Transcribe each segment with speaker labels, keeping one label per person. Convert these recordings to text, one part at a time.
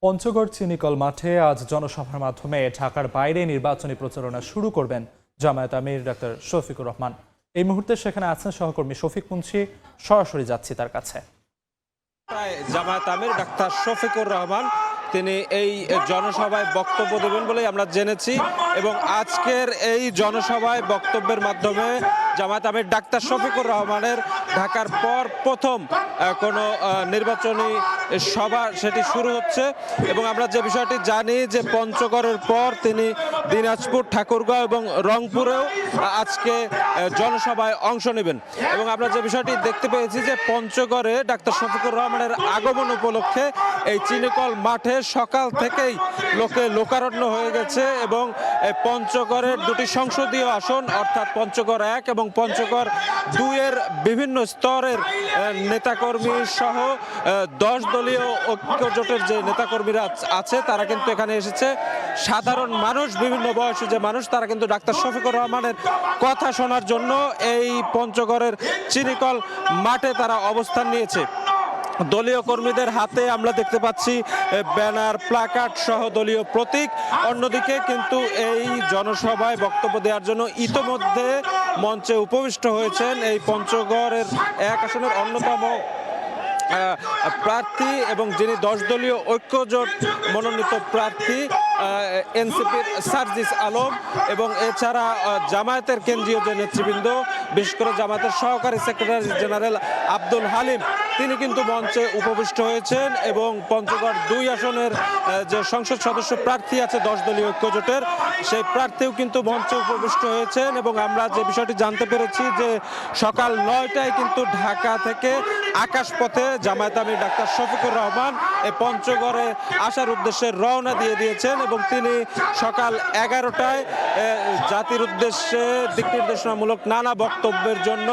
Speaker 1: পঞ্চগড় চিনিকল মাঠে আজ জনসভার মাধ্যমে ঢাকার বাইরে নির্বাচনী প্রচারণা শুরু করবেন জামায়াত আমির ডাক্তার শফিকুর রহমান। এই মুহূর্তে সেখানে আছেন সহকর্মী শফিক মুন্সি, সরাসরি যাচ্ছি তার কাছে।
Speaker 2: জামায়াত আমির ডাক্তার শফিকুর রহমান তিনি এই জনসভায় বক্তব্য দেবেন বলেই আমরা জেনেছি এবং আজকের এই জনসভায় বক্তব্যের মাধ্যমে জামায়াত আমির ডাক্তার শফিকুর রহমানের ঢাকার পর প্রথম কোনো নির্বাচনী সভা সেটি শুরু হচ্ছে এবং আমরা যে বিষয়টি জানি যে পঞ্চগড়ের পর তিনি দিনাজপুর, ঠাকুরগাঁও এবং রংপুরেও আজকে জনসভায় অংশ নেবেন এবং আমরা যে বিষয়টি দেখতে পেয়েছি যে পঞ্চগড়ে ডাক্তার শফিকুর রহমানের আগমন উপলক্ষে এই চিনিকল মাঠে সকাল থেকেই লোকারণ্য হয়ে গেছে এবং পঞ্চগড়ের দুটি সংসদীয় আসন অর্থাৎ পঞ্চগড় 1 এবং পঞ্চগড় 2 এর বিভিন্ন স্তরের নেতাকর্মী সহ 10 দলীয় ঐক্যজোটের যে নেতাকর্মীরা আছে তারা কিন্তু এখানে এসেছে। সাধারণ মানুষ, বিভিন্ন বয়সী যে মানুষ, তারা কিন্তু ডাক্তার শফিকুর রহমানের কথা শোনার জন্য এই পঞ্চগড়ের চিনিকল মাঠে তারা অবস্থান নিয়েছে। দলীয় কর্মীদের হাতে আমরা দেখতে পাচ্ছি ব্যানার, প্লাকার্ড সহ দলীয় প্রতীক। অন্যদিকে কিন্তু এই জনসভায় বক্তব্য দেওয়ার জন্য ইতোমধ্যে মঞ্চে উপবিষ্ট হয়েছেন এই পঞ্চগড়ের 1 আসনের অন্যতম প্রার্থী এবং যিনি 10 দলীয় ঐক্যজোট মনোনীত প্রার্থী এনসিপির সার্জিস আলম এবং এছাড়া জামায়াতের কেন্দ্রীয় যে নেতৃবৃন্দ, বিশেষ করে জামায়াতের সহকারী সেক্রেটারি জেনারেল আব্দুল হালিম, তিনি কিন্তু মঞ্চে উপবিষ্ট হয়েছেন এবং পঞ্চগড় 2 আসনের যে সংসদ সদস্য প্রার্থী আছে 10 দলীয় ঐক্যজোটের, সেই প্রার্থীও কিন্তু মঞ্চে উপবিষ্ট হয়েছেন এবং আমরা যে বিষয়টি জানতে পেরেছি যে সকাল 9টায় কিন্তু ঢাকা থেকে আকাশপথে জামায়াত আমির ডাক্তার শফিকুর রহমান এই পঞ্চগড়ে আসার উদ্দেশ্যে রওনা দিয়ে দিয়েছেন এবং তিনি সকাল 11টায় জাতির উদ্দেশ্যে দিক নির্দেশনামূলক নানা বক্তব্যের জন্য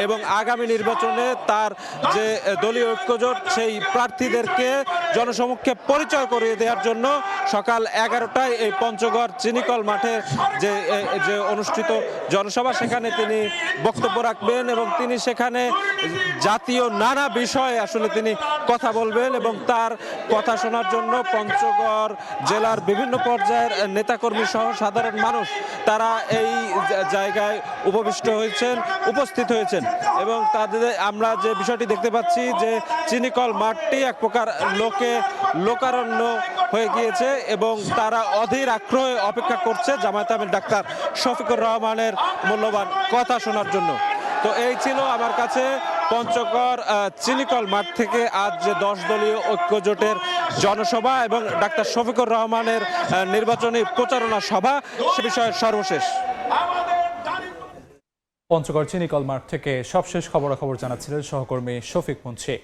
Speaker 2: এবং আগামী নির্বাচনে তার যে দলীয় ঐক্যজোট সেই প্রার্থীদেরকে জনসমক্ষে পরিচয় করিয়ে দেওয়ার জন্য সকাল 11টায় এই পঞ্চগড় চিনিকল মাঠে যে অনুষ্ঠিত জনসভা সেখানে তিনি বক্তব্য রাখবেন এবং তিনি সেখানে জাতীয় নানা বিষয়ে আসলে তিনি কথা বলবেন এবং তার কথা শোনার জন্য পঞ্চগড় জেলার বিভিন্ন পর্যায়ের নেতাকর্মী সহ সাধারণ মানুষ তারা এই জায়গায় উপস্থিত হয়েছেন এবং তাদের আমরা যে বিষয়টি দেখতে পাচ্ছি যে চিনিকল মাঠটি এক প্রকার লোকারণ্য হয়ে গিয়েছে এবং তারা অধীর আগ্রহে অপেক্ষা করছে জামায়াত আমির ডাক্তার শফিকুর রহমানের মূল্যবান কথা শোনার জন্য। তো এই ছিল আমার কাছে পঞ্চগড় চিনিকল মাঠ থেকে আজ যে 10 দলীয় ঐক্যজোটের জনসভা এবং ডাক্তার শফিকুর রহমানের নির্বাচনী প্রচারণা সভা সে বিষয়ে সর্বশেষ।
Speaker 1: পঞ্চগড় চিনিকল মাঠ থেকে সবশেষ খবরাখবর জানাচ্ছিলেন সহকর্মী শফিক মুন্সি।